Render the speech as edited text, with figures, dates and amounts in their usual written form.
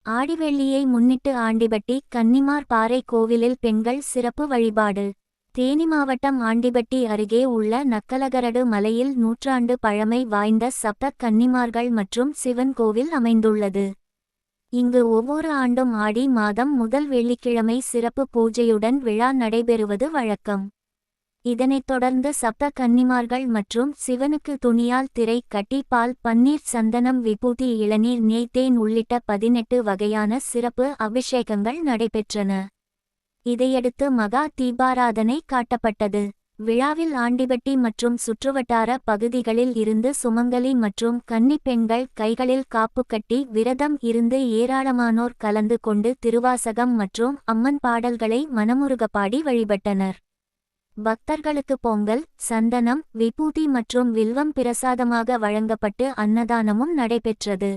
ஆடிவெள்ளியை முன்னிட்டு ஆண்டிபட்டி கன்னிமார் பாறை கோவிலில் பெண்கள் சிறப்பு வழிபாடு. தேனி மாவட்டம் ஆண்டிபட்டி அருகே உள்ள நக்கலகரடு மலையில் நூற்றாண்டு பழமை வாய்ந்த சப்த கன்னிமார்கள் மற்றும் சிவன் கோவில் அமைந்துள்ளது. இங்கு ஒவ்வொரு ஆண்டும் ஆடி மாதம் முதல் வெள்ளிக்கிழமை சிறப்பு பூஜையுடன் விழா நடைபெறுவது வழக்கம். இதனைத் தொடர்ந்து சப்த கன்னிமார்கள் மற்றும் சிவனுக்கு துணியால் திரை கட்டி பால் பன்னீர் சந்தனம் விபூதி இளநீர் நெய் தேன் உள்ளிட்ட 18 வகையான சிறப்பு அபிஷேகங்கள் நடைபெற்றன. இதையடுத்து மகா தீபாராதனை காட்டப்பட்டது. விழாவில் ஆண்டிபட்டி மற்றும் சுற்றுவட்டார பகுதிகளில் இருந்து சுமங்கலி மற்றும் கன்னி பெண்கள் கைகளில் காப்பு கட்டி விரதம் இருந்து ஏராளமானோர் கலந்து கொண்டு திருவாசகம் மற்றும் அம்மன் பாடல்களை மனமுருக பாடி வழிபட்டனர். பக்தர்களுக்கு பொங்கல், சந்தனம், விபூதி மற்றும் வில்வம் பிரசாதமாக வழங்கப்பட்டு அன்னதானமும் நடைபெற்றது.